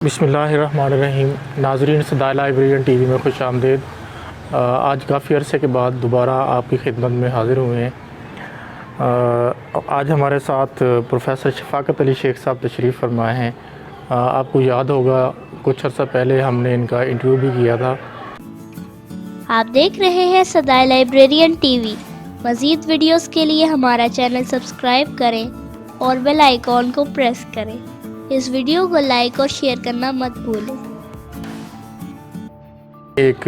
बिस्मिल्लाहिर्रहमानिर्रहीम। नाज़रीन, सदाए librarian TV में खुश आमदीद। आज काफ़ी अरसे के बाद दोबारा आपकी खिदमत में हाज़िर हुए हैं। आज हमारे साथ प्रोफेसर शफ़ाकत अली शेख साहब तशरीफ़ फरमाए हैं। आपको याद होगा कुछ अर्सा पहले हमने इनका इंटरव्यू भी किया था। आप देख रहे हैं सदाए लाइब्रेरियन टीवी। मज़ीद वीडियोस के लिए हमारा चैनल सब्सक्राइब करें और बेल आइकॉन को प्रेस करें। इस वीडियो को लाइक और शेयर करना मत भूलें। एक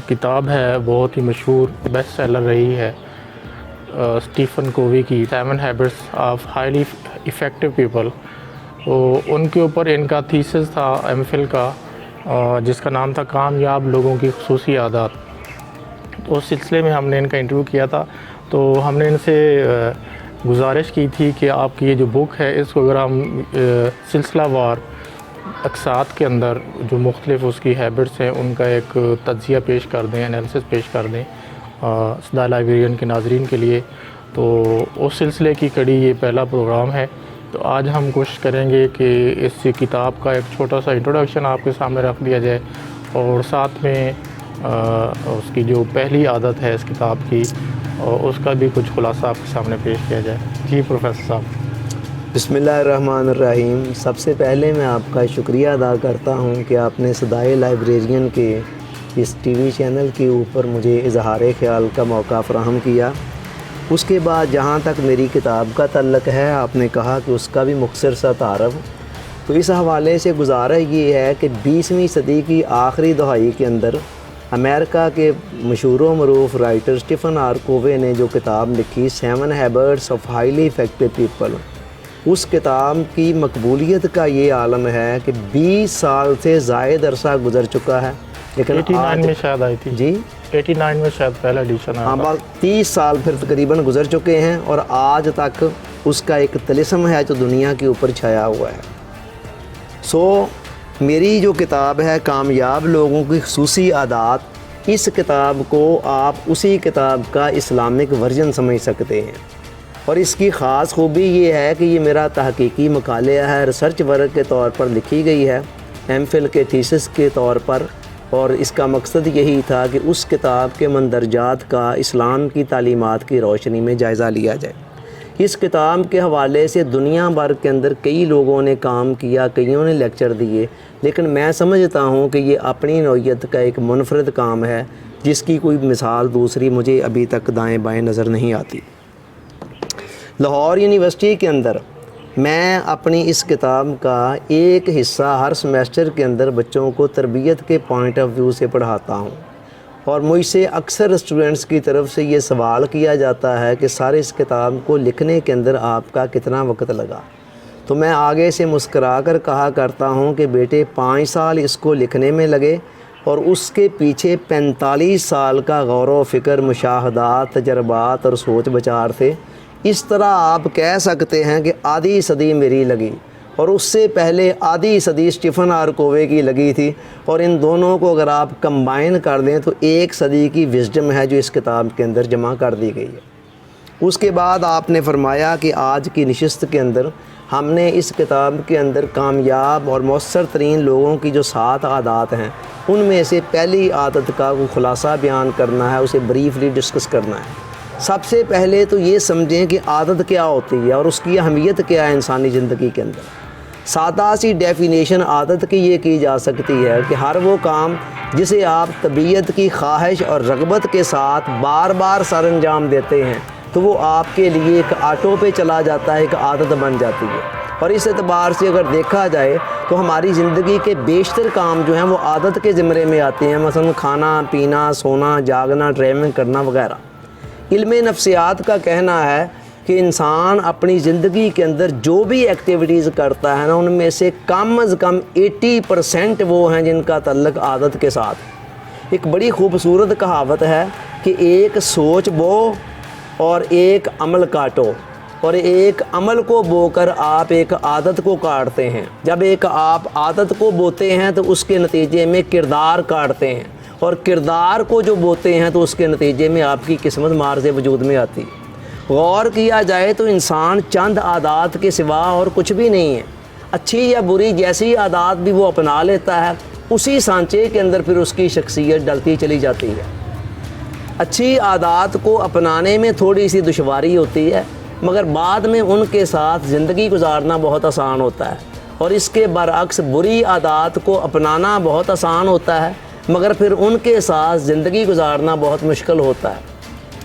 किताब है, बहुत ही मशहूर बेस्ट सेलर रही है, स्टीफन कोवी की 7 habits of highly effective people. तो उनके ऊपर इनका थीसिस था एमफिल का, जिसका नाम था कामयाब लोगों की खुसूसी आदत। उस सिलसिले में हमने इनका इंटरव्यू किया था। तो हमने इनसे गुजारिश की थी कि आपकी ये जो बुक है इसको अगर हम सिलसिलावार अक़सात के अंदर जो मुख्तलिफ़ उसकी हैबिट्स हैं उनका एक तज्ज़िया पेश कर दें, एनालिसिस पेश कर दें सदाए लाइब्रेरियन के नाज़रीन के लिए। तो उस सिलसिले की कड़ी ये पहला प्रोग्राम है। तो आज हम कोशिश करेंगे कि इस किताब का एक छोटा सा इंट्रोडक्शन आपके सामने रख दिया जाए और साथ में उसकी जो पहली आदत है इस किताब की और उसका भी कुछ खुलासा आपके सामने पेश किया जाए। जी प्रोफेसर साहब। बिस्मिल्लाहिर्रहमानिर्रहीम। सबसे पहले मैं आपका शुक्रिया अदा करता हूँ कि आपने सदाए लाइब्रेरियन के इस टीवी चैनल के ऊपर मुझे इजहार ख़याल का मौका फ़राहम किया। उसके बाद जहाँ तक मेरी किताब का तल्लक़ है, आपने कहा कि उसका भी मुख्तसर सा तारफ़। तो इस हवाले से गुजारिश ये है कि 20वीं सदी की आखिरी दहाई के अंदर अमेरिका के मशहूर व मरूफ राइटर स्टीफन आर कोवे ने जो किताब लिखी 7 habits of highly effective people, उस किताब की मकबूलियत का ये आलम है कि 20 साल से ज़ायद अरसा गुज़र चुका है। लेकिन 89 में शायद आई थी। जी 89 में शायद पहला एडिशन आया। हाँ, 30 साल फिर तकरीबन गुज़र चुके हैं और आज तक उसका एक तिलिस्म है जो दुनिया के ऊपर छाया हुआ है। मेरी जो किताब है कामयाब लोगों की खुसूसी आदत, इस किताब को आप उसी किताब का इस्लामिक वर्जन समझ सकते हैं। और इसकी ख़ास खूबी ये है कि ये मेरा तहकीकी मकालिया है, रिसर्च वर्क के तौर पर लिखी गई है, एमफिल के थीसिस के तौर पर। और इसका मकसद यही था कि उस किताब के मंदरजात का इस्लाम की तालीमात की रोशनी में जायज़ा लिया जाए। इस किताब के हवाले से दुनिया भर के अंदर कई लोगों ने काम किया, कईयों ने लेक्चर दिए, लेकिन मैं समझता हूँ कि ये अपनी नौइयत का एक मुनफरद काम है जिसकी कोई मिसाल दूसरी मुझे अभी तक दाएं बाएं नज़र नहीं आती। लाहौर यूनिवर्सिटी के अंदर मैं अपनी इस किताब का एक हिस्सा हर सेमेस्टर के अंदर बच्चों को तरबियत के पॉइंट ऑफ व्यू से पढ़ाता हूँ। और मुझसे अक्सर स्टूडेंट्स की तरफ से ये सवाल किया जाता है कि सर इस किताब को लिखने के अंदर आपका कितना वक्त लगा। तो मैं आगे से मुस्करा कर कहा करता हूँ कि बेटे 5 साल इसको लिखने में लगे और उसके पीछे 45 साल का गौर व फ़िक्र, मुशाहदात, तजर्बात और सोच विचार थे। इस तरह आप कह सकते हैं कि आधी सदी मेरी लगी और उससे पहले आधी सदी स्टीफन आर कोवे की लगी थी। और इन दोनों को अगर आप कंबाइन कर दें तो 1 सदी की विज़डम है जो इस किताब के अंदर जमा कर दी गई है। उसके बाद आपने फरमाया कि आज की नशिस्त के अंदर हमने इस किताब के अंदर कामयाब और मौसर तरीन लोगों की जो 7 आदत हैं उनमें से पहली आदत का वो खुलासा बयान करना है, उसे ब्रीफली डिस्कस करना है। सबसे पहले तो ये समझें कि आदत क्या होती है और उसकी अहमियत क्या है इंसानी ज़िंदगी के अंदर। सादा सी डेफिनेशन आदत की ये की जा सकती है कि हर वो काम जिसे आप तबीयत की ख्वाहिश और रग़बत के साथ बार बार सर अंजाम देते हैं तो वो आपके लिए एक ऑटो पे चला जाता है, एक आदत बन जाती है। और इस एतबार से अगर देखा जाए तो हमारी ज़िंदगी के बेशतर काम जो हैं वो आदत के ज़िम्मे में आते हैं, मसलन खाना पीना, सोना, जागना, ट्रैवलिंग करना वगैरह। इल्म नफ्सियात का कहना है कि इंसान अपनी ज़िंदगी के अंदर जो भी एक्टिविटीज़ करता है ना, उनमें से कम अज़ कम 80% वो हैं जिनका तल्लुक़ आदत के साथ। एक बड़ी खूबसूरत कहावत है कि एक सोच बो और एक अमल काटो, और एक अमल को बोकर आप एक आदत को काटते हैं। जब एक आप आदत को बोते हैं तो उसके नतीजे में किरदार काटते हैं, और किरदार को जो बोते हैं तो उसके नतीजे में आपकी किस्मत मार से वजूद में आती है। गौर किया जाए तो इंसान चंद आदात के सिवा और कुछ भी नहीं है। अच्छी या बुरी जैसी आदत भी वो अपना लेता है, उसी सांचे के अंदर फिर उसकी शख्सियत डलती चली जाती है। अच्छी आदत को अपनाने में थोड़ी सी दुश्वारी होती है, मगर बाद में उनके साथ ज़िंदगी गुजारना बहुत आसान होता है। और इसके बरअक्स बुरी आदत को अपनाना बहुत आसान होता है, मगर फिर उनके साथ ज़िंदगी गुजारना बहुत मुश्किल होता है।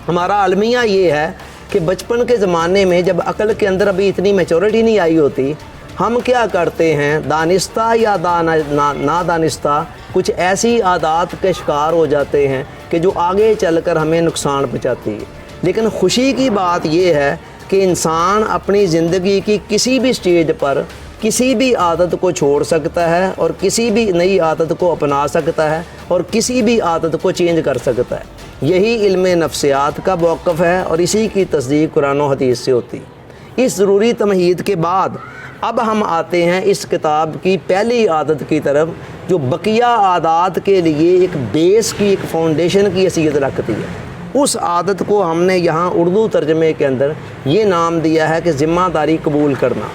हमारा अलमिया ये है कि बचपन के ज़माने में जब अक़ल के अंदर अभी इतनी मैच्योरिटी नहीं आई होती, हम क्या करते हैं, दानिस्ता या नादानिस्ता कुछ ऐसी आदत के शिकार हो जाते हैं कि जो आगे चलकर हमें नुकसान पहुंचाती है। लेकिन खुशी की बात यह है कि इंसान अपनी ज़िंदगी की किसी भी स्टेज पर किसी भी आदत को छोड़ सकता है और किसी भी नई आदत को अपना सकता है और किसी भी आदत को चेंज कर सकता है। यही इल्म नफ्सियात का मौक़िफ़ है और इसी की तस्दीक कुरान और हदीस से होती है। इस ज़रूरी तमहीद के बाद अब हम आते हैं इस किताब की पहली आदत की तरफ, जो बकिया आदत के लिए एक बेस की, एक फाउंडेशन की हैसियत रखती है। उस आदत को हमने यहाँ उर्दू तर्जमे के अंदर ये नाम दिया है कि ज़िम्मेदारी कबूल करना।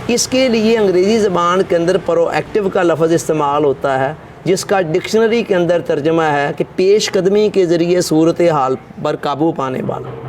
इसके लिए अंग्रेज़ी ज़बान के अंदर प्रोएक्टिव का लफ्ज़ इस्तेमाल होता है, जिसका डिक्शनरी के अंदर तर्जमा है कि पेश कदमी के ज़रिए सूरत हाल पर काबू पाने वाला।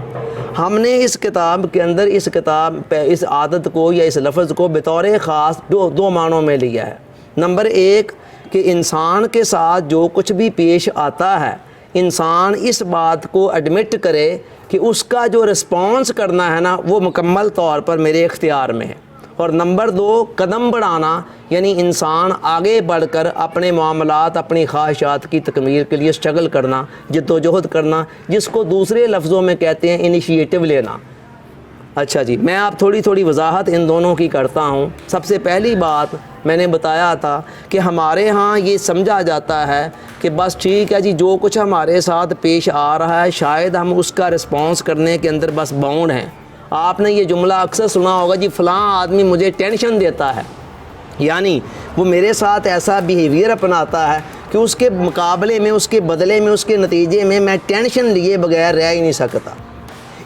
हमने इस किताब के अंदर इस आदत को या इस लफ्ज़ को बतौर ख़ास दो मानों में लिया है। नंबर एक कि इंसान के साथ जो कुछ भी पेश आता है, इंसान इस बात को एडमिट करे कि उसका जो रिस्पॉन्स करना है ना, वो मुकम्मल तौर पर मेरे इख्तियार में है। और नंबर दो, कदम बढ़ाना, यानी इंसान आगे बढ़कर अपने मामलात, अपनी ख्वाहिशात की तकमील के लिए स्ट्रगल करना, जद्दोजहद करना, जिसको दूसरे लफ्ज़ों में कहते हैं इनिशिएटिव लेना। अच्छा जी, मैं आप थोड़ी वजाहत इन दोनों की करता हूँ। सबसे पहली बात मैंने बताया था कि हमारे यहाँ ये समझा जाता है कि बस ठीक है जी, जो कुछ हमारे साथ पेश आ रहा है शायद हम उसका रिस्पॉन्स करने के अंदर बस बाउंड हैं। आपने ये जुमला अक्सर सुना होगा जी, फ़लाँ आदमी मुझे टेंशन देता है, यानी वो मेरे साथ ऐसा बिहेवियर अपनाता है कि उसके मुकाबले में, उसके बदले में, उसके नतीजे में मैं टेंशन लिए बगैर रह ही नहीं सकता।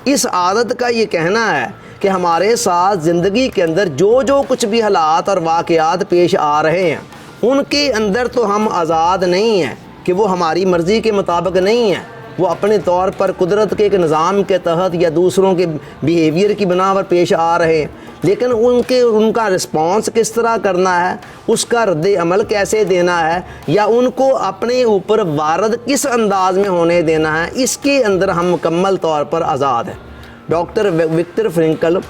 इस आदत का ये कहना है कि हमारे साथ ज़िंदगी के अंदर जो कुछ भी हालात और वाक़यात पेश आ रहे हैं, उनके अंदर तो हम आज़ाद नहीं हैं कि वो हमारी मर्ज़ी के मुताबिक नहीं है। वो अपने तौर पर कुदरत के एक निज़ाम के तहत या दूसरों के बिहेवियर की बिना पर पेश आ रहे हैं, लेकिन उनका रिस्पॉन्स किस तरह करना है, उसका रद्द अमल कैसे देना है, या उनको अपने ऊपर वारद किस अंदाज में होने देना है, इसके अंदर हम मुकम्मल तौर पर आज़ाद हैं। डॉक्टर विक्टर फ्रैंकल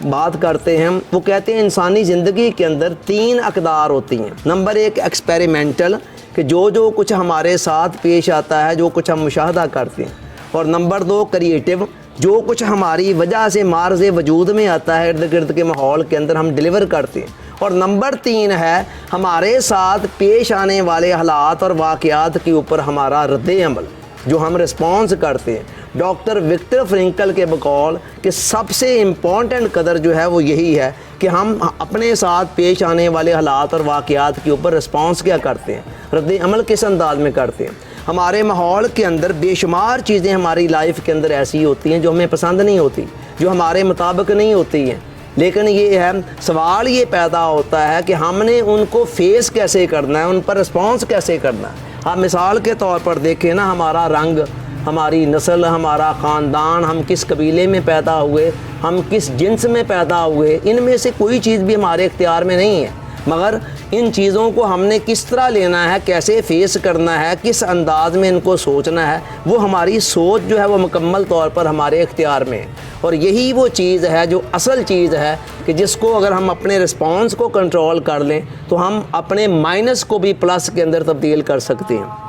बात करते हैं, वो कहते हैं इंसानी ज़िंदगी के अंदर 3 अक़दार होती हैं। नंबर 1 एक्सपेरिमेंटल, कि जो कुछ हमारे साथ पेश आता है, जो कुछ हम मुशाहदा करते हैं। और नंबर 2 क्रिएटिव, जो कुछ हमारी वजह से मार्ज़ वजूद में आता है, इर्द गिर्द के माहौल के अंदर हम डिलीवर करते हैं। और नंबर 3 है हमारे साथ पेश आने वाले हालात और वाक़यात के ऊपर हमारा रद्द अमल, जो हम रिस्पॉन्स करते हैं। डॉक्टर विक्टर फ्रैंकल के बकौल कि सबसे इम्पॉर्टेंट कदर जो है वो यही है कि हम अपने साथ पेश आने वाले हालात और वाक़यात के ऊपर रिस्पॉन्स क्या करते हैं, रद्द अमल किस अंदाज में करते हैं। हमारे माहौल के अंदर बेशुमार चीज़ें हमारी लाइफ के अंदर ऐसी होती हैं जो हमें पसंद नहीं होती, जो हमारे मुताबिक नहीं होती हैं, लेकिन ये है सवाल ये पैदा होता है कि हमने उनको फेस कैसे करना है, उन पर रिस्पॉन्स कैसे करना है। आप मिसाल के तौर पर देखें ना, हमारा रंग, हमारी नस्ल, हमारा ख़ानदान, हम किस कबीले में पैदा हुए, हम किस जिन्स में पैदा हुए, इनमें से कोई चीज़ भी हमारे इख्तियार में नहीं है, मगर इन चीज़ों को हमने किस तरह लेना है, कैसे फेस करना है, किस अंदाज में इनको सोचना है, वो हमारी सोच जो है वो मुकम्मल तौर पर हमारे इख्तियार में है। और यही वो चीज़ है जो असल चीज़ है कि जिसको अगर हम अपने रिस्पॉन्स को कंट्रोल कर लें तो हम अपने माइनस को भी प्लस के अंदर तब्दील कर सकते हैं।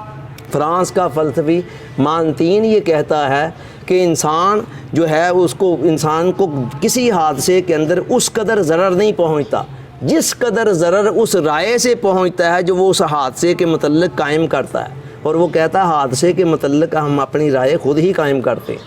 फ्रांस का फ़लसफ़ी मानतीन ये कहता है कि इंसान जो है इंसान को किसी हादसे के अंदर उस कदर ज़रर नहीं पहुंचता जिस कदर ज़रर उस राय से पहुंचता है जो वो उस हादसे के मतलब कायम करता है। और वो कहता है हादसे के मतलब हम अपनी राय खुद ही कायम करते हैं,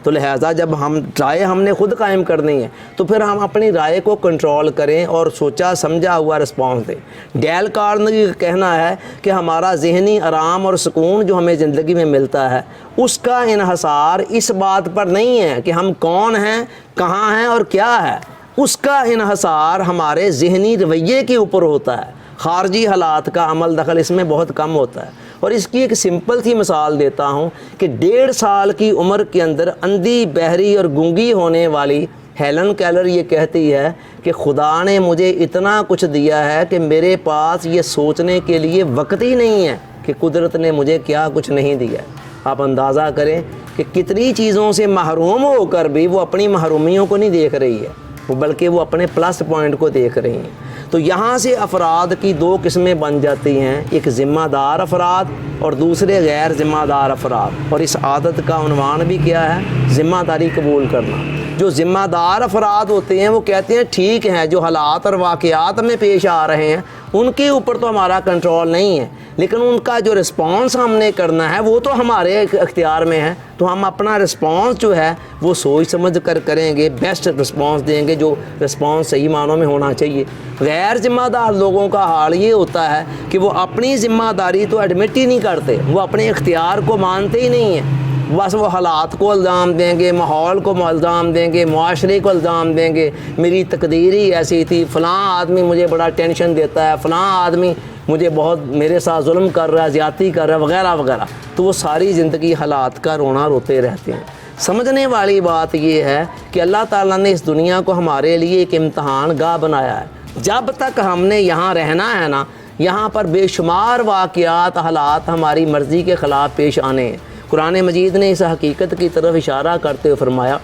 तो लिहाजा जब हम राय हमने खुद कायम करनी है तो फिर हम अपनी राय को कंट्रोल करें और सोचा समझा हुआ रिस्पॉन्स दें। डेल कार्नेगी का कहना है कि हमारा ज़हनी आराम और सुकून जो हमें ज़िंदगी में मिलता है उसका इन्हसार इस बात पर नहीं है कि हम कौन हैं, कहाँ हैं और क्या है। اس کا انحصار ہمارے ذہنی رویے کے اوپر ہوتا ہے، خارجی حالات کا عمل دخل اس میں بہت کم ہوتا ہے۔ اور اس کی ایک سمپل سی مثال دیتا ہوں کہ 1.5 سال کی عمر کے اندر اندھی، بہری اور گونگی ہونے والی ہیلن کیلر یہ کہتی ہے کہ خدا نے مجھے اتنا کچھ دیا ہے کہ میرے پاس یہ سوچنے کے لیے وقت ہی نہیں ہے کہ قدرت نے مجھے کیا کچھ نہیں دیا۔ آپ اندازہ کریں کہ کتنی چیزوں سے محروم ہو کر بھی وہ اپنی محرومیوں کو نہیں دیکھ رہی ہے، بلکہ وہ اپنے پلس پوائنٹ کو دیکھ رہی ہیں۔ تو یہاں سے افراد کی 2 قسمیں بن جاتی ہیں، ایک ذمہ دار افراد اور دوسرے غیر ذمہ دار افراد۔ اور اس عادت کا عنوان بھی کیا ہے؟ ذمہ داری قبول کرنا۔ جو ذمہ دار افراد ہوتے ہیں وہ کہتے ہیں ٹھیک ہیں، جو حالات اور واقعات میں پیش آ رہے ہیں ان کے اوپر تو ہمارا کنٹرول نہیں ہے، لیکن ان کا جو رسپانس ہم نے کرنا ہے وہ تو ہمارے اختیار میں ہے۔ تو ہم اپنا رسپانس جو ہے وہ سوچ سمجھ کر کریں گے، بیسٹ رسپانس دیں گے، جو رسپانس صحیح معنوں میں ہونا چاہیے۔ غیر ذمہ دار لوگوں کا حال یہ ہوتا ہے کہ وہ اپنی ذمہ داری تو ایڈمٹ ہی نہیں کرتے، وہ اپنے اختیار کو مانتے ہی نہیں ہیں، بس وہ حالات کو الزام دیں گے، ماحول کو الزام دیں گے، معاشرے کو الزام دیں گے، میری تقدیر ہی ایسی تھی، فلاں آدمی مجھے بڑا ٹینشن دیتا ہے، فلاں آدمی مجھے بہت میرے ساتھ ظلم کر رہا ہے، زیادتی کر رہا ہے، وغیرہ وغیرہ۔ تو وہ ساری زندگی حالات کا رونا روتے رہتے ہیں۔ سمجھنے والی بات یہ ہے کہ اللہ تعالیٰ نے اس دنیا کو ہمارے لیے ایک امتحان گاہ بنایا ہے۔ جب تک ہم نے یہاں رہنا ہے نا، یہاں پر بے شمار واقعات، حالات ہماری مرضی کے خلاف پیش آنے ہیں۔ قرآن مجید نے اس حقیقت کی طرف اشارہ کرتے ہوئے فرمایا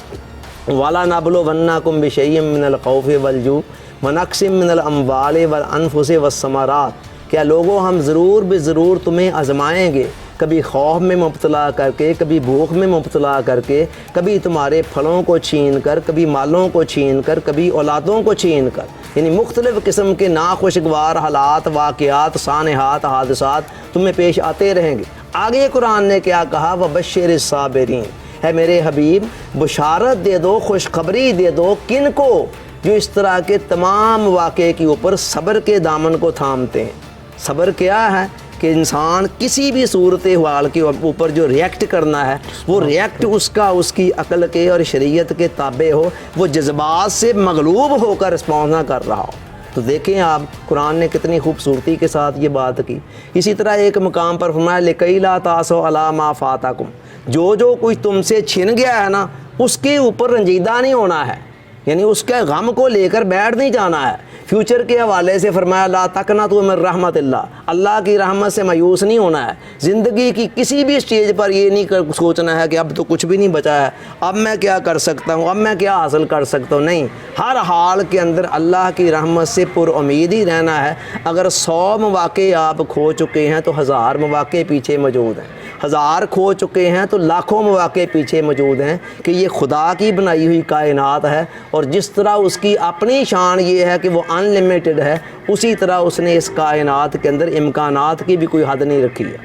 وَلَنَبْلُوَنَّكُمْ بِشَيْءٍ مِّنَ الْخَوْفِ وَالْجُوعِ وَنَقْصٍ مِّنَ الْأَمْوَالِ وَالْأَنفُسِ وَالثَّمَرَاتِ، کیا لوگوں ہم ضرور بے ضرور تمہیں آزمائیں گے، کبھی خوف میں مبتلا کر کے، کبھی بھوک میں مبتلا کر کے، کبھی تمہارے پھلوں کو چھین کر، کبھی مالوں کو چھین کر، کبھی اولادوں کو چھین کر، یعنی مختلف قسم کے ناخوشگوار حالات، واقعات، سانحات، حادثات تمہیں پیش آتے رہیں گے۔ آگے قرآن نے کیا کہا؟ وَبَشِّرِ الصَّابِرِينَ، ہے میرے حبیب بشارت دے دو، خوشخبری دے دو کن کو؟ جو اس طرح کے تمام واقعے کے اوپر صبر کے دامن کو تھامتے ہیں۔ صبر کیا ہے؟ کہ انسان کسی بھی صورتحال کے اوپر جو ریئیکٹ کرنا ہے وہ ریئیکٹ اس کی عقل کے اور شریعت کے تابع ہو، وہ جذبات سے مغلوب ہو کر رسپانس نہ کر رہا ہو۔ تو دیکھیں آپ قرآن نے کتنی خوبصورتی کے ساتھ یہ بات کی۔ اسی طرح ایک مقام پر فرمایا لِكَيْ لَا تَأْسَوْا عَلَىٰ مَا فَاتَكُمْ، جو کچھ تم سے چھن گیا ہے نا اس کے اوپر رنجیدہ نہیں ہونا ہے، یعنی اس کے غم کو لے کر بیٹھ نہیں جانا ہے۔ فیوچر کے حوالے سے فرمایا لا تقنطوا من رحمت اللہ کی رحمت سے مایوس نہیں ہونا ہے۔ زندگی کی کسی بھی سٹیج پر یہ نہیں سوچنا ہے کہ اب تو کچھ بھی نہیں بچا ہے، اب میں کیا کر سکتا ہوں، اب میں کیا حاصل کر سکتا ہوں، نہیں، ہر حال کے اندر اللہ کی رحمت سے پر امید ہی رہنا ہے۔ اگر 100 مواقع آپ کھو چکے ہیں تو 1000 مواقع پیچھے موجود ہیں، 1000 کھو چکے ہیں تو لاکھوں مواقع پیچھے موجود ہیں کہ یہ خدا کی بنائی ہوئی کائنات ہے، اور جس طرح اس کی اپنی شان یہ ہے کہ وہ ان لمیٹڈ ہے، اسی طرح اس نے اس کائنات کے اندر امکانات کی بھی کوئی حد نہیں رکھی ہے۔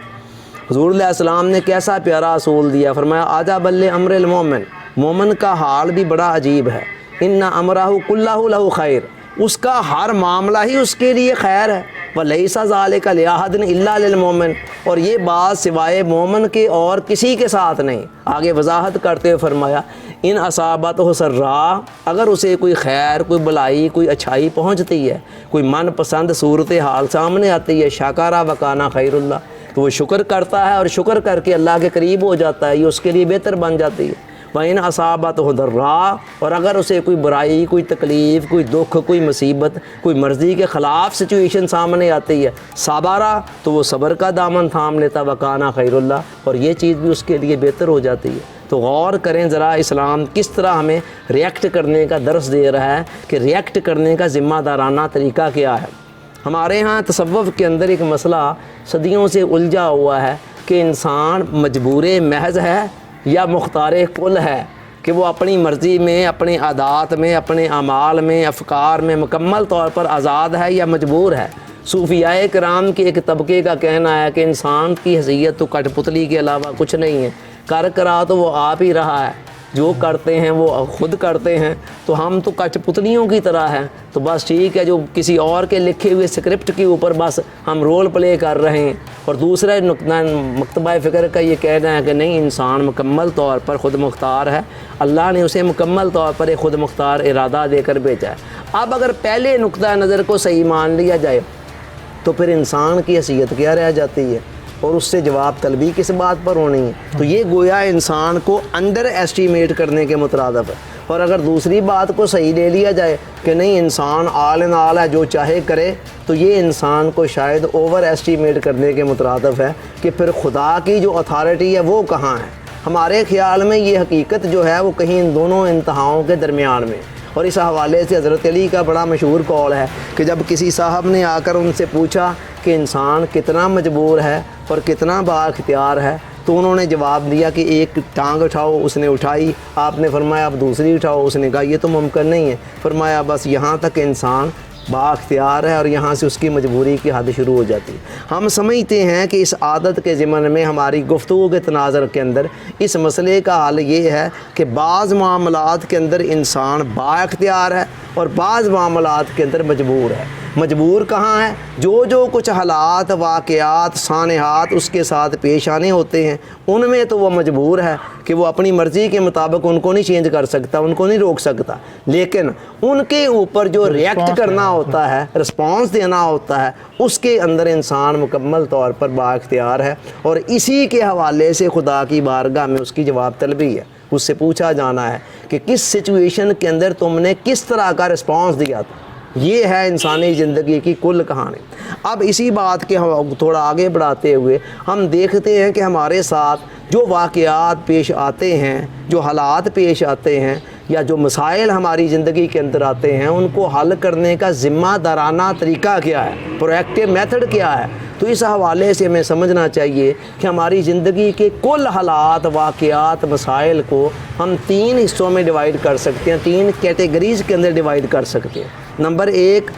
حضور علیہ السلام نے کیسا پیارا اصول دیا، فرمایا عجبا لامر المومن، مومن کا حال بھی بڑا عجیب ہے، ان امرہ کلہ لہ خیر، اس کا ہر معاملہ ہی اس کے لیے خیر ہے، ولیس ذالک لأحد الا للمؤمن، اور یہ بات سوائے مومن کے اور کسی کے ساتھ نہیں۔ آگے وضاحت کرتے ہوئے فرمایا ان اصابتہ سراء، اگر اسے کوئی خیر، کوئی بلائی، کوئی اچھائی پہنچتی ہے، کوئی من پسند صورتحال سامنے آتی ہے، شکر وکان خیر اللہ، تو وہ شکر کرتا ہے اور شکر کر کے اللہ کے قریب ہو جاتا ہے، یہ اس کے لیے بہتر بن جاتی ہے۔ وَإِنْ أَصَابَتْهُ ضَرَّاء، اور اگر اسے کوئی برائی، کوئی تکلیف، کوئی دکھ، کوئی مصیبت، کوئی مرضی کے خلاف سچویشن سامنے آتی ہے، صبرا، تو وہ صبر کا دامن تھام لیتا، وَكَانَ خَيْرُ اللَّهِ، اور یہ چیز بھی اس کے لیے بہتر ہو جاتی ہے۔ تو غور کریں ذرا، اسلام کس طرح ہمیں ریئیکٹ کرنے کا درس دے رہا ہے کہ ریئیکٹ کرنے کا ذمہ دارانہ طریقہ کیا ہے۔ ہمارے ہاں تصوف کے اندر ایک مسئلہ صدیوں سے الجھا ہوا ہے کہ انسان مجبور محض ہے یا مختار کل ہے، کہ وہ اپنی مرضی میں، اپنے عادات میں، اپنے اعمال میں، افکار میں مکمل طور پر آزاد ہے یا مجبور ہے۔ صوفیاء کرام کے ایک طبقے کا کہنا ہے کہ انسان کی حیثیت تو کٹ پتلی کے علاوہ کچھ نہیں ہے، کر کرا تو وہ آپ ہی رہا ہے، جو کرتے ہیں وہ خود کرتے ہیں، تو ہم تو کچھ پتلیوں کی طرح ہیں، تو بس ٹھیک ہے، جو کسی اور کے لکھے ہوئے اسکرپٹ کے اوپر بس ہم رول پلے کر رہے ہیں۔ اور دوسرا نقطہ مکتبہ فکر کا یہ کہنا ہے کہ نہیں، انسان مکمل طور پر خود مختار ہے، اللہ نے اسے مکمل طور پر ایک خود مختار ارادہ دے کر بھیجا ہے۔ اب اگر پہلے نقطہ نظر کو صحیح مان لیا جائے تو پھر انسان کی حیثیت کیا رہ جاتی ہے، اور اس سے جواب طلبی کس بات پر ہونی ہے؟ تو یہ گویا انسان کو انڈر ایسٹیمیٹ کرنے کے مترادف ہے۔ اور اگر دوسری بات کو صحیح لے لیا جائے کہ نہیں، انسان آل ان آل ہے، جو چاہے کرے، تو یہ انسان کو شاید اوور ایسٹیمیٹ کرنے کے مترادف ہے کہ پھر خدا کی جو اتھارٹی ہے وہ کہاں ہے۔ ہمارے خیال میں یہ حقیقت جو ہے وہ کہیں ان دونوں انتہاؤں کے درمیان میں۔ اور اس حوالے سے حضرت علی کا بڑا مشہور قول ہے کہ جب کسی صاحب نے آ کر ان سے پوچھا کہ انسان کتنا مجبور ہے اور کتنا با اختیار ہے، تو انہوں نے جواب دیا کہ ایک ٹانگ اٹھاؤ، اس نے اٹھائی، آپ نے فرمایا اب دوسری اٹھاؤ، اس نے کہا یہ تو ممکن نہیں ہے، فرمایا بس یہاں تک انسان با اختیار ہے اور یہاں سے اس کی مجبوری کی حد شروع ہو جاتی ہے۔ ہم سمجھتے ہیں کہ اس عادت کے ضمن میں ہماری گفتگو کے تناظر کے اندر اس مسئلے کا حل یہ ہے کہ بعض معاملات کے اندر انسان با اختیار ہے اور بعض معاملات کے اندر مجبور ہے۔ مجبور کہاں ہے؟ جو کچھ حالات، واقعات، سانحات اس کے ساتھ پیش آنے ہوتے ہیں، ان میں تو وہ مجبور ہے کہ وہ اپنی مرضی کے مطابق ان کو نہیں چینج کر سکتا، ان کو نہیں روک سکتا، لیکن ان کے اوپر جو ریئیکٹ کرنا ہوتا ہے، رسپانس دینا ہوتا ہے، اس کے اندر انسان مکمل طور پر با اختیار ہے۔ اور اسی کے حوالے سے خدا کی بارگاہ میں اس کی جواب طلبی ہے، اس سے پوچھا جانا ہے کہ کس سچویشن کے اندر تم نے کس طرح کا رسپانس دیا تھا۔ یہ ہے انسانی زندگی کی کل کہانی۔ اب اسی بات کے تھوڑا آگے بڑھاتے ہوئے ہم دیکھتے ہیں کہ ہمارے ساتھ جو واقعات پیش آتے ہیں، جو حالات پیش آتے ہیں، یا جو مسائل ہماری زندگی کے اندر آتے ہیں، ان کو حل کرنے کا ذمہ دارانہ طریقہ کیا ہے، پرویکٹیو میتھڈ کیا ہے۔ تو اس حوالے سے ہمیں سمجھنا چاہیے کہ ہماری زندگی کے کل حالات، واقعات، مسائل کو ہم 3 حصوں میں ڈیوائیڈ کر سکتے ہیں، 3 کیٹیگریز کے اندر ڈیوائیڈ کر سکتے ہیں۔ نمبر 1،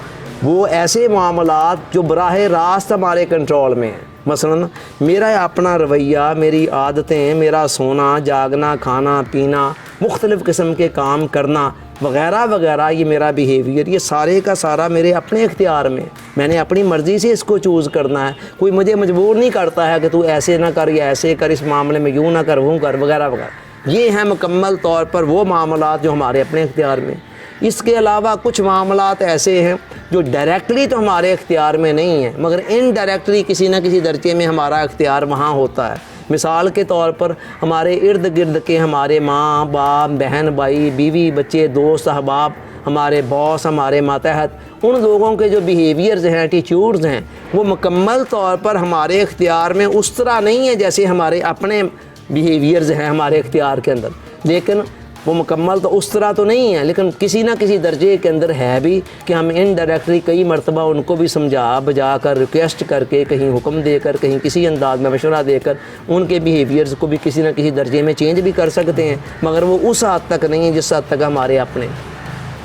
وہ ایسے معاملات جو براہ راست ہمارے کنٹرول میں ہیں، مثلا میرا اپنا رویہ، میری عادتیں، میرا سونا، جاگنا، کھانا پینا، مختلف قسم کے کام کرنا وغیرہ وغیرہ، یہ میرا بیہیویئر، یہ سارے کا سارا میرے اپنے اختیار میں، میں نے اپنی مرضی سے اس کو چوز کرنا ہے۔ کوئی مجھے مجبور نہیں کرتا ہے کہ تو ایسے نہ کر یا ایسے کر، اس معاملے میں یوں نہ کر، وہ کر، وغیرہ وغیرہ۔ یہ ہیں مکمل طور پر وہ معاملات جو ہمارے اپنے اختیار میں۔ اس کے علاوہ کچھ معاملات ایسے ہیں جو ڈائریکٹلی تو ہمارے اختیار میں نہیں ہیں، مگر انڈائریکٹلی کسی نہ کسی درجے میں ہمارا اختیار وہاں ہوتا ہے۔ مثال کے طور پر ہمارے ارد گرد کے ہمارے ماں باپ، بہن بھائی، بیوی بچے، دوست احباب، ہمارے باس، ہمارے ماتحت، ان لوگوں کے جو بیہیویئرز ہیں، ایٹیچیوڈز ہیں، وہ مکمل طور پر ہمارے اختیار میں اس طرح نہیں ہے جیسے ہمارے اپنے بیہیویئرز ہیں ہمارے اختیار کے اندر، لیکن وہ مکمل تو اس طرح تو نہیں ہے، لیکن کسی نہ کسی درجے کے اندر ہے بھی کہ ہم انڈائریکٹلی کئی مرتبہ ان کو بھی سمجھا بجا کر، ریکویسٹ کر کے، کہیں حکم دے کر، کہیں کسی انداز میں مشورہ دے کر ان کے بیہیویئرز کو بھی کسی نہ کسی درجے میں چینج بھی کر سکتے ہیں، مگر وہ اس حد تک نہیں ہے جس حد تک ہمارے اپنے۔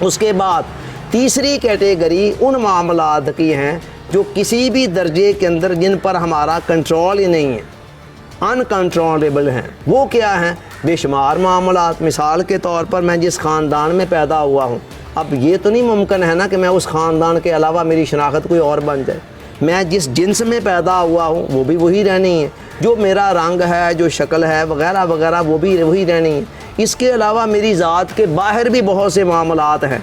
اس کے بعد تیسری کیٹیگری ان معاملات کی ہیں جو کسی بھی درجے کے اندر جن پر ہمارا کنٹرول ہی نہیں ہے، انکنٹرولیبل ہیں۔ وہ کیا ہیں؟ بے شمار معاملات۔ مثال کے طور پر میں جس خاندان میں پیدا ہوا ہوں، اب یہ تو نہیں ممکن ہے نا کہ میں اس خاندان کے علاوہ میری شناخت کوئی اور بن جائے۔ میں جس جنس میں پیدا ہوا ہوں وہ بھی وہی رہنی ہے، جو میرا رنگ ہے، جو شکل ہے، وغیرہ وغیرہ، وہ بھی وہی رہنی ہے۔ اس کے علاوہ میری ذات کے باہر بھی بہت سے معاملات ہیں۔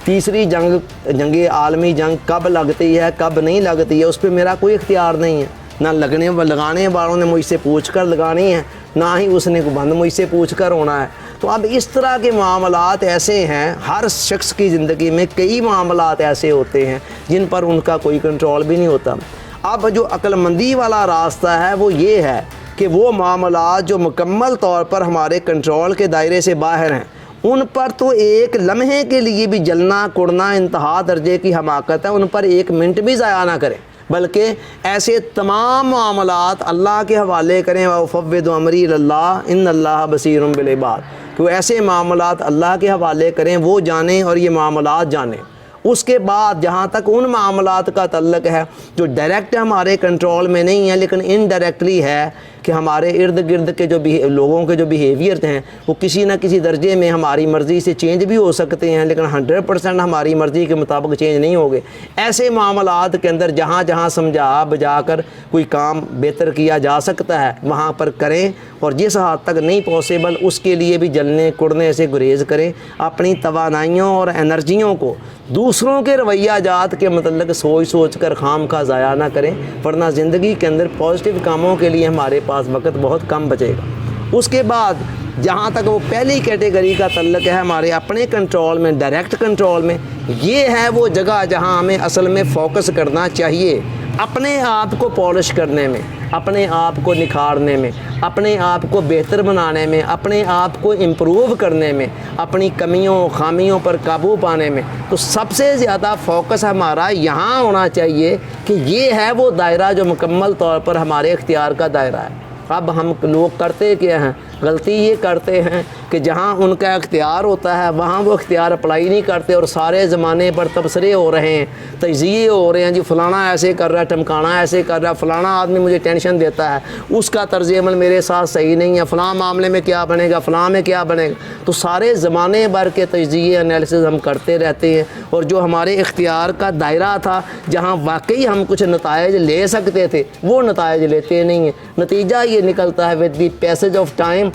تیسری جنگ عالمی جنگ کب لگتی ہے، کب نہیں لگتی ہے، اس پہ میرا کوئی اختیار نہیں ہے۔ نہ لگانے والوں نے مجھ سے پوچھ کر لگانی ہے، نہ ہی اس نے بند مجھ سے پوچھ کر ہونا ہے۔ تو اب اس طرح کے معاملات ایسے ہیں، ہر شخص کی زندگی میں کئی معاملات ایسے ہوتے ہیں جن پر ان کا کوئی کنٹرول بھی نہیں ہوتا۔ اب جو عقل مندی والا راستہ ہے وہ یہ ہے کہ وہ معاملات جو مکمل طور پر ہمارے کنٹرول کے دائرے سے باہر ہیں، ان پر تو ایک لمحے کے لیے بھی جلنا کڑنا انتہا درجے کی حماقت ہے، ان پر ایک منٹ بھی ضائع نہ کریں، بلکہ ایسے تمام معاملات اللہ کے حوالے کریں۔ وَأُفَوِّضُ أَمْرِي إِلَى اللَّهِ إِنَّ اللَّهَ بَصِيرٌ بِالْعِبَادِ، کہ وہ ایسے معاملات اللہ کے حوالے کریں، وہ جانیں اور یہ معاملات جانیں۔ اس کے بعد جہاں تک ان معاملات کا تعلق ہے جو ڈائریکٹ ہمارے کنٹرول میں نہیں ہیں لیکن انڈائریکٹلی ہے کہ ہمارے ارد گرد کے جو لوگوں کے جو بیہیویئر ہیں وہ کسی نہ کسی درجے میں ہماری مرضی سے چینج بھی ہو سکتے ہیں لیکن 100% ہماری مرضی کے مطابق چینج نہیں ہوگے، ایسے معاملات کے اندر جہاں جہاں سمجھا بجا کر کوئی کام بہتر کیا جا سکتا ہے وہاں پر کریں، اور جس حد تک نہیں پاسبل اس کے لیے بھی جلنے کڑنے سے گریز کریں، اپنی توانائیوں اور انرجیوں کو دوسروں کے رویہ جات کے متعلق سوچ کر خام کا ضائع نہ کریں، ورنہ زندگی کے اندر پازیٹیو کاموں کے لیے ہمارے پاس وقت بہت کم بچے گا۔ اس کے بعد جہاں تک وہ پہلی کیٹیگری کا تعلق ہے ہمارے اپنے کنٹرول میں، ڈائریکٹ کنٹرول میں، یہ ہے وہ جگہ جہاں ہمیں اصل میں فوکس کرنا چاہیے، اپنے آپ کو پالش کرنے میں، اپنے آپ کو نکھارنے میں، اپنے آپ کو بہتر بنانے میں، اپنے آپ کو امپروو کرنے میں، اپنی کمیوں خامیوں پر قابو پانے میں۔ تو سب سے زیادہ فوکس ہمارا یہاں ہونا چاہیے کہ یہ ہے وہ دائرہ جو مکمل طور پر ہمارے اختیار کا دائرہ ہے۔ اب ہم لوگ کرتے کیا ہیں؟ غلطی یہ کرتے ہیں کہ جہاں ان کا اختیار ہوتا ہے وہاں وہ اختیار اپلائی نہیں کرتے، اور سارے زمانے پر تبصرے ہو رہے ہیں، تجزیے ہو رہے ہیں، جی فلانا ایسے کر رہا ہے، ٹمکانا ایسے کر رہا ہے، فلانا آدمی مجھے ٹینشن دیتا ہے، اس کا طرز عمل میرے ساتھ صحیح نہیں ہے، فلاں معاملے میں کیا بنے گا، فلاں میں کیا بنے گا۔ تو سارے زمانے بھر کے تجزیے انالیسز ہم کرتے رہتے ہیں، اور جو ہمارے اختیار کا دائرہ تھا جہاں واقعی ہم کچھ نتائج لے سکتے تھے وہ نتائج لیتے نہیں ہیں۔ نتیجہ یہ نکلتا ہے with the passage of time,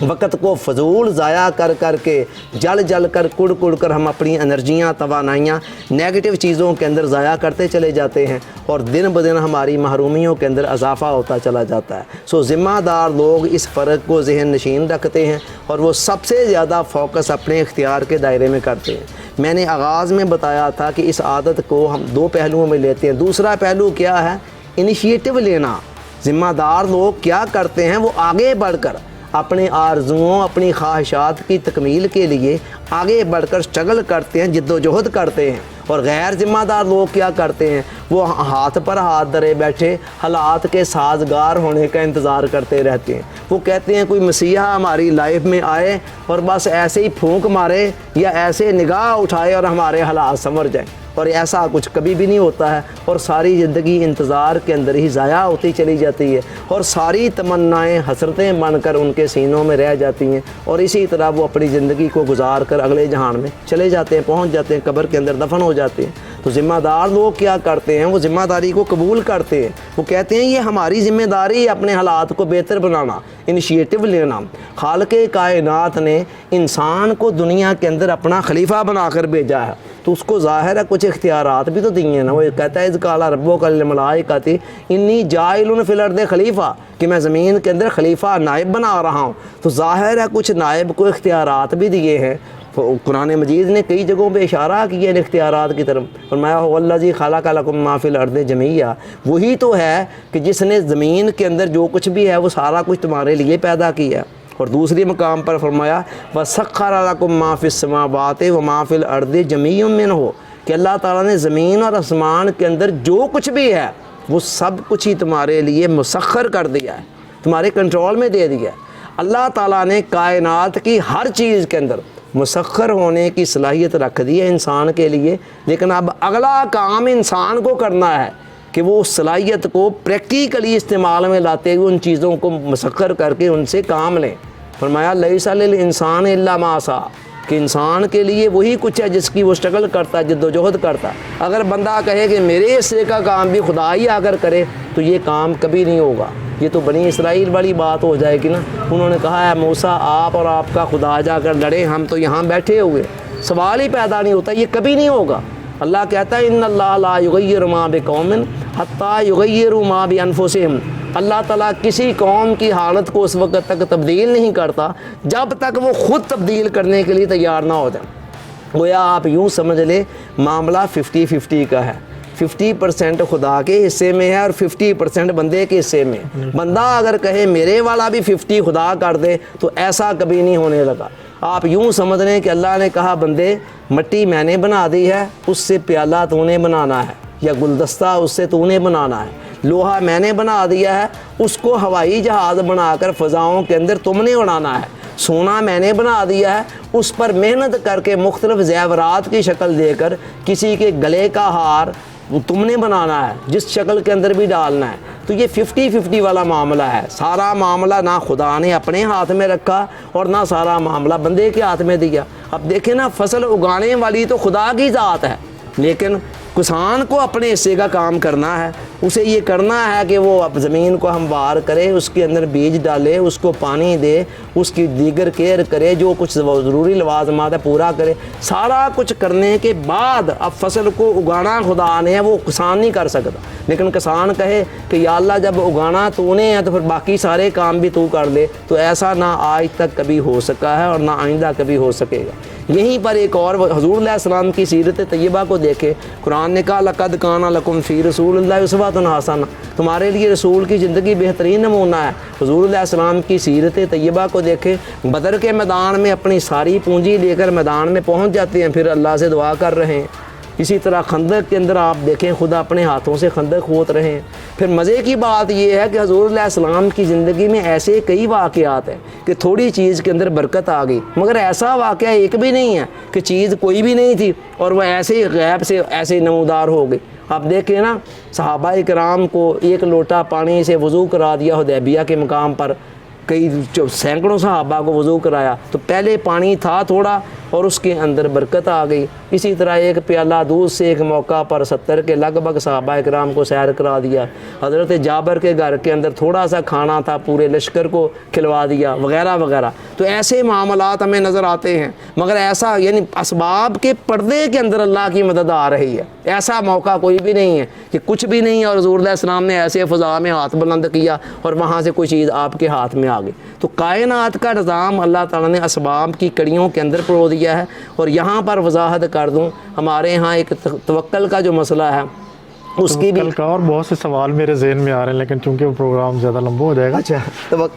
وقت کو فضول ضائع کر کے جل کر کڑ کر ہم اپنی انرجیاں توانائیاں نیگیٹو چیزوں کے اندر ضائع کرتے چلے جاتے ہیں، اور دن بدن ہماری محرومیوں کے اندر اضافہ ہوتا چلا جاتا ہے۔ ذمہ دار لوگ اس فرق کو ذہن نشین رکھتے ہیں اور وہ سب سے زیادہ فوکس اپنے اختیار کے دائرے میں کرتے ہیں۔ میں نے آغاز میں بتایا تھا کہ اس عادت کو ہم دو پہلوؤں میں لیتے ہیں۔ دوسرا پہلو کیا ہے؟ انیشیٹو لینا۔ ذمہ دار لوگ کیا کرتے ہیں؟ وہ آگے بڑھ کر اپنے آرزوؤں اپنی خواہشات کی تکمیل کے لیے آگے بڑھ کر اسٹرگل کرتے ہیں، جد و جہد کرتے ہیں۔ اور غیر ذمہ دار لوگ کیا کرتے ہیں؟ وہ ہاتھ پر ہاتھ دھرے بیٹھے حالات کے سازگار ہونے کا انتظار کرتے رہتے ہیں۔ وہ کہتے ہیں کوئی مسیحا ہماری لائف میں آئے اور بس ایسے ہی پھونک مارے یا ایسے نگاہ اٹھائے اور ہمارے حالات سنور جائیں، اور ایسا کچھ کبھی بھی نہیں ہوتا ہے، اور ساری زندگی انتظار کے اندر ہی ضائع ہوتی چلی جاتی ہے، اور ساری تمنائیں حسرتیں بن کر ان کے سینوں میں رہ جاتی ہیں، اور اسی طرح وہ اپنی زندگی کو گزار کر اگلے جہان میں چلے جاتے ہیں، پہنچ جاتے ہیں، قبر کے اندر دفن ہو جاتے ہیں۔ تو ذمہ دار لوگ کیا کرتے ہیں؟ وہ ذمہ داری کو قبول کرتے ہیں، وہ کہتے ہیں یہ ہماری ذمہ داری ہے اپنے حالات کو بہتر بنانا، انیشیٹو لینا۔ خالق کائنات نے انسان کو دنیا کے اندر اپنا خلیفہ بنا کر بھیجا ہے، تو اس کو ظاہر ہے کچھ اختیارات بھی تو دیے ہیں نا۔ وہ کہتا ہے اذ قال ربک للملائکۃ انی جاعل فی الارض خلیفہ، کہ میں زمین کے اندر خلیفہ نائب بنا رہا ہوں، تو ظاہر ہے کچھ نائب کو اختیارات بھی دیے ہیں۔ قرآن مجید نے کئی جگہوں پہ اشارہ کیا ان اختیارات کی طرف، فرمایا هو الذی خلق لکم ما فی الارض جمیعا، وہی تو ہے کہ جس نے زمین کے اندر جو کچھ بھی ہے وہ سارا کچھ تمہارے لیے پیدا کیا۔ اور دوسری مقام پر فرمایا وَسَخَّرَ لَكُم مَّا فِي السَّمَاوَاتِ وَمَا فِي الْأَرْضِ جَمِيعٌ مِّنْهُ، کہ اللہ تعالیٰ نے زمین اور آسمان کے اندر جو کچھ بھی ہے وہ سب کچھ ہی تمہارے لیے مسخر کر دیا ہے، تمہارے کنٹرول میں دے دیا ہے۔ اللہ تعالیٰ نے کائنات کی ہر چیز کے اندر مسخر ہونے کی صلاحیت رکھ دی ہے انسان کے لیے، لیکن اب اگلا کام انسان کو کرنا ہے کہ وہ اس صلاحیت کو پریکٹیکلی استعمال میں لاتے ہوئے ان چیزوں کو مسخر کر کے ان سے کام لیں۔ فرمایا لیس للانسان الا ما سعی، کہ انسان کے لیے وہی کچھ ہے جس کی وہ اسٹرگل کرتا ہے، جد و جہد کرتا ہے۔ اگر بندہ کہے کہ میرے حصے کا کام بھی خدا ہی آ کر کرے تو یہ کام کبھی نہیں ہوگا۔ یہ تو بنی اسرائیل والی بات ہو جائے گی نا، انہوں نے کہا ہے موسیٰ آپ اور آپ کا خدا جا کر لڑیں، ہم تو یہاں بیٹھے ہوئے، سوال ہی پیدا نہیں ہوتا، یہ کبھی نہیں ہوگا۔ اللہ کہتا ہے ان اللہ لا یغیر ما بقوم حتی یغیروا ما بانفسہم، اللہ تعالیٰ کسی قوم کی حالت کو اس وقت تک تبدیل نہیں کرتا جب تک وہ خود تبدیل کرنے کے لیے تیار نہ ہو جائیں۔ گویا آپ یوں سمجھ لیں معاملہ 50-50 کا ہے، 50% خدا کے حصے میں ہے اور 50% بندے کے حصے میں۔ بندہ اگر کہے میرے والا بھی 50 خدا کر دے تو ایسا کبھی نہیں ہونے لگا۔ آپ یوں سمجھ لیں کہ اللہ نے کہا بندے مٹی میں نے بنا دی ہے، اس سے پیالہ تو نے بنانا ہے، یا گلدستہ اس سے تو نے بنانا ہے، لوہا میں نے بنا دیا ہے، اس کو ہوائی جہاز بنا کر فضاؤں کے اندر تم نے اڑانا ہے۔ सोना मैंने बना दिया है, उस पर मेहनत करके मुख्तलिफ ज़ेवरात की शक्ल देकर किसी के गले का हार तुमने बनाना है, जिस शक्ल के अंदर भी डालना है। तो ये 50-50 वाला मामला है। सारा मामला ना खुदा ने अपने हाथ में रखा और ना सारा मामला बंदे के हाथ में दिया। अब देखें ना, फसल उगाने वाली तो खुदा की ज़ात है, लेकिन किसान को अपने हिस्से का काम करना है। उसे ये करना है कि वो अब ज़मीन को हमवार करे, उसके अंदर बीज डाले, उसको पानी दे, उसकी दीगर केयर करे, जो कुछ ज़रूरी लवाज़मात है पूरा करे। सारा कुछ करने के बाद अब फसल को उगाना खुदा ने है, वो किसान नहीं कर सकता। लेकिन किसान कहे कि या अल्लाह जब उगाना तूने है तो फिर बाकी सारे काम भी तू कर ले, तो ऐसा ना आज तक कभी हो सका है और ना आइंदा कभी हो सकेगा। यहीं पर एक और हुज़ूर अलैहिस्सलाम की सीरत तैयबा को देखे। कुरान ने कहा लक़द काना लकुम फ़ी रसूलिल्लाहि उस्वतुन हसना, तुम्हारे लिए रसूल की ज़िंदगी बेहतरीन नमूना है। हुज़ूर अलैहिस्सलाम की सीरत तैयबा को देखे, बदर के मैदान में अपनी सारी पूंजी लेकर मैदान में पहुंच जाते हैं, फिर अल्लाह से दुआ कर रहे हैं। इसी तरह खंदक के अंदर आप देखें, खुदा अपने हाथों से खंदक खोद रहे हैं। फिर मज़े की बात यह है कि हुज़ूर अलैहिस्सलाम की ज़िंदगी में ऐसे कई वाक़यात हैं कि थोड़ी चीज़ के अंदर बरकत आ गई, मगर ऐसा वाक़या एक भी नहीं है कि चीज़ कोई भी नहीं थी और वह ऐसे गैब से ऐसे नमूदार हो गई। आप देखें ना, सहाबा इकराम को एक लोटा पानी से वज़ू करा दिया हुदैबिया के मकाम पर, कई सैकड़ों सहाबा को वज़ू कराया, तो पहले पानी था थोड़ा और उसके अंदर बरकत आ गई। इसी तरह एक प्याला दूध से एक मौका पर 70 के लगभग सहाबा इकराम को सैर करा दिया। हज़रत जाबर के घर के अंदर थोड़ा सा खाना था, पूरे लश्कर को खिलवा दिया, वगैरह वगैरह। तो ऐसे मामलात हमें नज़र आते हैं, मगर ऐसा यानी असबाब के पर्दे के अंदर अल्लाह की मदद आ रही है। ऐसा मौका कोई भी नहीं है कि कुछ भी नहीं है और हुज़ूर अलैहिस्सलाम ने ऐसे फ़ज़ा में हाथ बुलंद किया और वहाँ से कोई चीज़ आपके हाथ में आ गई। तो कायनात का निज़ाम अल्लाह ताला ने असबाब की कड़ियों के अंदर परो दिया है। और यहाँ पर वजाहत कर दूँ, हमारे यहाँ एक तवक्कल का जो मसला है उसकी भी का और बहुत से सवाल मेरे जहन में आ रहे हैं, लेकिन चूंकि वो प्रोग्राम ज़्यादा लंबा हो जाएगा। अच्छा,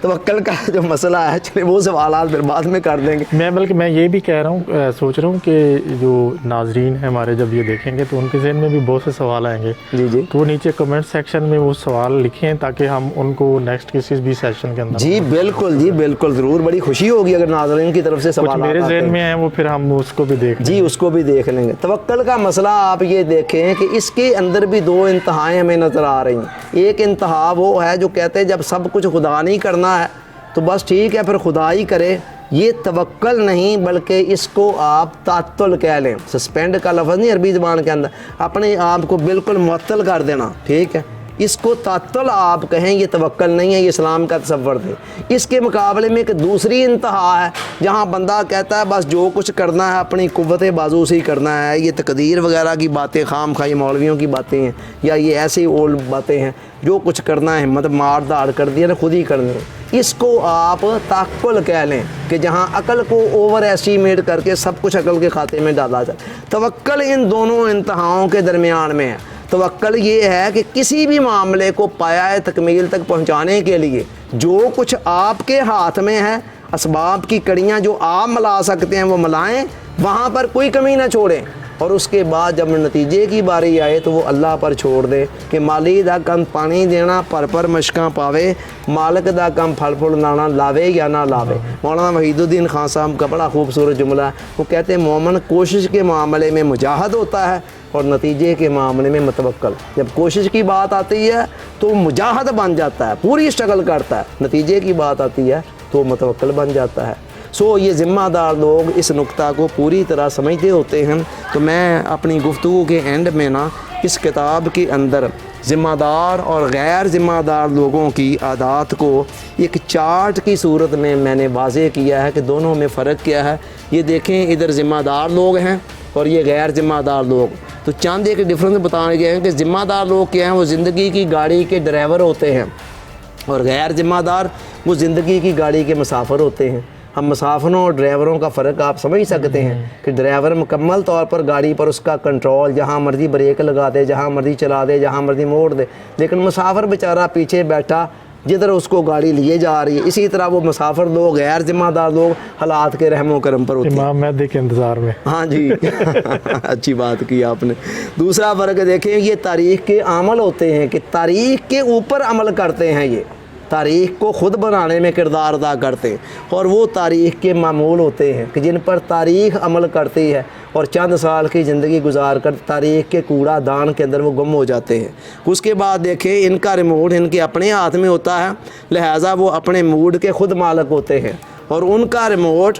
तवक्कल का जो मसला है, चलिए वो सवाल फिर बाद में कर देंगे। बल्कि मैं ये भी कह रहा हूँ, सोच रहा हूँ कि जो नाजरीन हैं हमारे जब ये देखेंगे तो उनके जहन में भी बहुत से सवाल आएंगे। जी जी, तो वो नीचे कमेंट सेक्शन में वो सवाल लिखें ताकि हम उनको नेक्स्ट किसी भी सेशन के अंदर। जी बिल्कुल, जी बिल्कुल, ज़रूर। बड़ी खुशी होगी अगर नाजरीन की तरफ से सवाल मेरे जहन में हैं, वो फिर हम उसको भी देख जी उसको भी देख लेंगे। तवक्कल का मसला आप ये देखें कि इसके अंदर भी दो इंतहाएँ हमें नज़र आ रही हैं। एक इंतहा वो है जो कहते हैं जब सब कुछ खुदा नहीं करना है तो बस ठीक है, फिर खुदा ही करे। ये तवक्कल नहीं, बल्कि इसको आप तात्तुल कह लें। सस्पेंड का लफ्ज़ नहीं अरबी ज़बान के अंदर, अपने आप को बिल्कुल मुअत्तल कर देना, ठीक है, इसको तात्तुल आप कहें, ये तवक्कल नहीं है, ये इस्लाम का तसव्वुर थे। इसके मुकाबले में एक दूसरी इंतहा है जहाँ बंदा कहता है बस जो कुछ करना है अपनी कुव्वत बाजू से ही करना है, ये तकदीर वगैरह की बातें खाम खा, ये मौलवियों की बातें हैं या ये ऐसी ओल्ड बातें हैं, जो कुछ करना है मतलब मार दाड़ कर दिया ना, खुद ही करनी है। इसको आप ताक्कुल कह लें कि जहाँ अकल को ओवर एस्टीमेट करके सब कुछ अकल के खाते में डाला जाए। तवक्कल इन दोनों इंतहाओं के दरमियान में है। तवक्कल ये है कि किसी भी मामले को पाया तकमील तक पहुँचाने के लिए जो कुछ आपके हाथ में है, असबाब की कड़ियाँ जो आप मिला सकते हैं वो मिलाएं, वहाँ पर कोई कमी ना छोड़ें। और उसके बाद जब नतीजे की बारी आए तो वो अल्लाह पर छोड़ दे कि माली दा कम पानी देना पर मशकां पावे, मालिक दा कम फल फुल लाना लावे या ना लावे। मौलाना वहीदुद्दीन खान साहब का बड़ा खूबसूरत जुमला है, वो कहते हैं मोमन कोशिश के मामले में मुजाहद होता है और नतीजे के मामले में मतवक्कल। जब कोशिश की बात आती है तो मुजाहद बन जाता है, पूरी स्ट्रगल करता है, नतीजे की बात आती है तो मतवक्कल बन जाता है। ये ज़िम्मेदार लोग इस नुक्ता को पूरी तरह समझते होते हैं। तो मैं अपनी गुफ्तगू के एंड में ना इस किताब के अंदर ज़िम्मेदार और गैर ज़िम्मेदार लोगों की आदत को एक चार्ट की सूरत में मैंने वाज़े किया है कि दोनों में फ़र्क क्या है। ये देखें, इधर ज़िम्मेदार लोग हैं और ये गैर ज़िम्मेदार लोग। तो चंद एक डिफरेंस बताए गए हैं कि ज़िम्मेदार लोग क्या हैं, वो ज़िंदगी की गाड़ी के ड्राइवर होते हैं और गैर ज़िम्मेदार वो ज़िंदगी की गाड़ी के मुसाफिर होते हैं। हम मुसाफिरों और ड्राइवरों का फ़र्क आप समझ सकते हैं कि ड्राइवर मुकम्मल तौर पर गाड़ी पर उसका कंट्रोल, जहाँ मर्ज़ी ब्रेक लगा दे, जहाँ मर्ज़ी चला दे, जहाँ मर्ज़ी मोड़ दे, लेकिन मुसाफिर बेचारा पीछे बैठा जिधर उसको गाड़ी लिए जा रही है। इसी तरह वो मुसाफिर लोग, गैर ज़िम्मेदार लोग हालात के रहमो करम पर होते हैं। इमाम मेहदी के इंतज़ार में। हाँ जी अच्छी बात की आपने। दूसरा फ़र्क देखें, ये तारीख़ के अमल होते हैं कि तारीख़ के ऊपर अमल करते हैं। ये तारीख़ को ख़ुद बनाने में किरदार अदा करते हैं, और वो तारीख़ के मामूल होते हैं कि जिन पर तारीख़ अमल करती है और चंद साल की ज़िंदगी गुजार कर तारीख़ के कूड़ा दान के अंदर वो गुम हो जाते हैं। उसके बाद देखें, इनका रिमोट इनके अपने हाथ में होता है, लिहाजा वो अपने मूड के ख़ुद मालिक होते हैं, और उनका रिमोट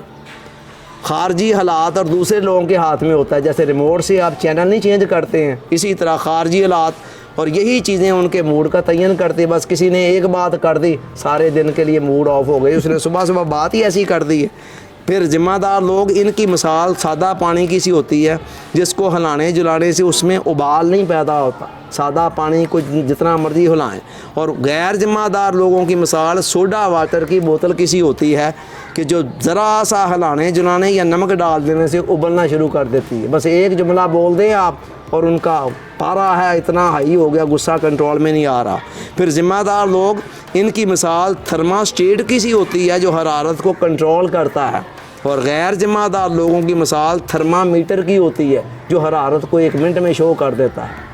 खारजी हालात और दूसरे लोगों के हाथ में होता है। जैसे रिमोट से आप चैनल नहीं चेंज करते हैं, इसी तरह खारजी हालात और यही चीज़ें उनके मूड का तयन करती है। बस किसी ने एक बात कर दी, सारे दिन के लिए मूड ऑफ हो गई, उसने सुबह सुबह बात ही ऐसी कर दी है। फिर ज़िम्मेदार लोग, इनकी मिसाल सादा पानी की सी होती है, जिसको हिलाने जुलाने से उसमें उबाल नहीं पैदा होता। सादा पानी को जितना मर्जी हिलाएं। और गैर ज़िम्मेदार लोगों की मिसाल सोडा वाटर की बोतल की सी होती है कि जो ज़रा सा हिलाने जुलाने या नमक डाल देने से उबलना शुरू कर देती है। बस एक जुमला बोल दें आप और उनका पारा है इतना हाई हो गया, गुस्सा कंट्रोल में नहीं आ रहा। फिर ज़िम्मेदार लोग, इनकी मिसाल थर्मास्टेट की सी होती है जो हरारत को कंट्रोल करता है, और गैर ज़िम्मेदार लोगों की मिसाल थर्मामीटर की होती है जो हरारत को 1 मिनट में शो कर देता है।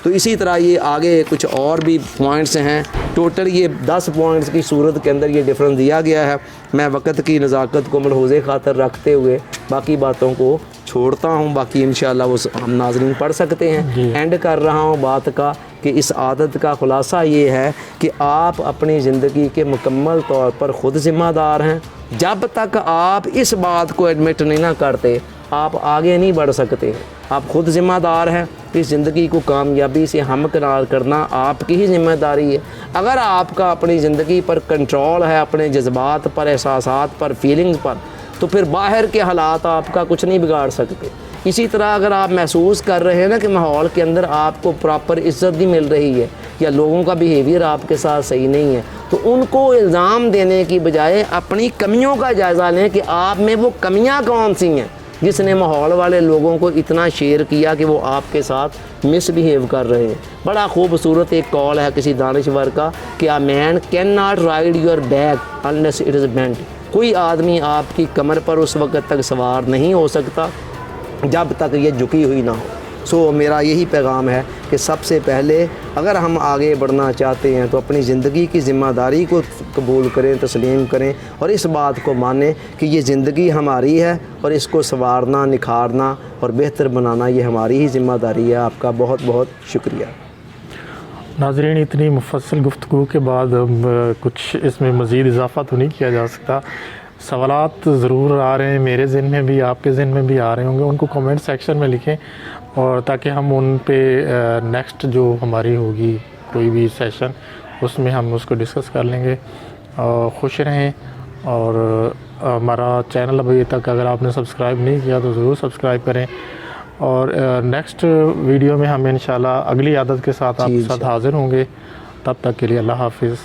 तो इसी तरह ये आगे कुछ और भी पॉइंट्स हैं। टोटल ये 10 पॉइंट्स की सूरत के अंदर ये डिफरेंस दिया गया है। मैं वक़्त की नज़ाकत को मलहूज़े खातर रखते हुए बाकी बातों को छोड़ता हूँ, बाकी इंशाअल्लाह वो हम नाज़रीन पढ़ सकते हैं। एंड कर रहा हूँ बात का कि इस आदत का ख़ुलासा ये है कि आप अपनी ज़िंदगी के मुकम्मल तौर पर ख़ुद ज़िम्मेदार हैं। जब तक आप इस बात को एडमिट नहीं ना करते, आप आगे नहीं बढ़ सकते। आप ख़ुद ज़िम्मेदार हैं। इस ज़िंदगी को कामयाबी से हमकिनार करना आपकी ही ज़िम्मेदारी है। अगर आपका अपनी ज़िंदगी पर कंट्रोल है, अपने जज्बात पर, एहसासात पर, फीलिंग्स पर, तो फिर बाहर के हालात आपका कुछ नहीं बिगाड़ सकते। इसी तरह अगर आप महसूस कर रहे हैं ना कि माहौल के अंदर आपको प्रॉपर इज़्ज़त नहीं मिल रही है या लोगों का बिहेवियर आपके साथ सही नहीं है, तो उनको इल्ज़ाम देने की बजाय अपनी कमियों का जायज़ा लें कि आप में वो कमियां कौन सी हैं जिसने माहौल वाले लोगों को इतना शेयर किया कि वो आपके साथ मिसबिहेव कर रहे हैं। बड़ा खूबसूरत एक कॉल है किसी दानिश्वर का कि a man can not ride your back unless it is bent. कोई आदमी आपकी कमर पर उस वक्त तक सवार नहीं हो सकता जब तक ये झुकी हुई ना हो। सो मेरा यही पैगाम है कि सबसे पहले अगर हम आगे बढ़ना चाहते हैं तो अपनी ज़िंदगी की ज़िम्मेदारी को कबूल करें, तस्लीम करें, और इस बात को मानें कि ये ज़िंदगी हमारी है और इसको संवारना, निखारना और बेहतर बनाना ये हमारी ही ज़िम्मेदारी है। आपका बहुत बहुत शुक्रिया। नाज़रीन, इतनी मुफस्सल गुफ्तगू के बाद कुछ इसमें मज़ीद इजाफ़ा तो नहीं किया जा सकता। सवालात ज़रूर आ रहे हैं, मेरे ज़हन में भी, आपके ज़हन में भी आ रहे होंगे। उनको कमेंट सेक्शन में लिखें और ताकि हम उन पे नेक्स्ट जो हमारी होगी कोई भी सेशन उसमें हम उसको डिस्कस कर लेंगे। खुश रहें, और हमारा चैनल अभी तक अगर आपने सब्सक्राइब नहीं किया तो ज़रूर सब्सक्राइब करें। और नेक्स्ट वीडियो में हम इंशाल्लाह अगली आदत के साथ आपके साथ हाज़िर होंगे। तब तक के लिए अल्लाह हाफ़िज़।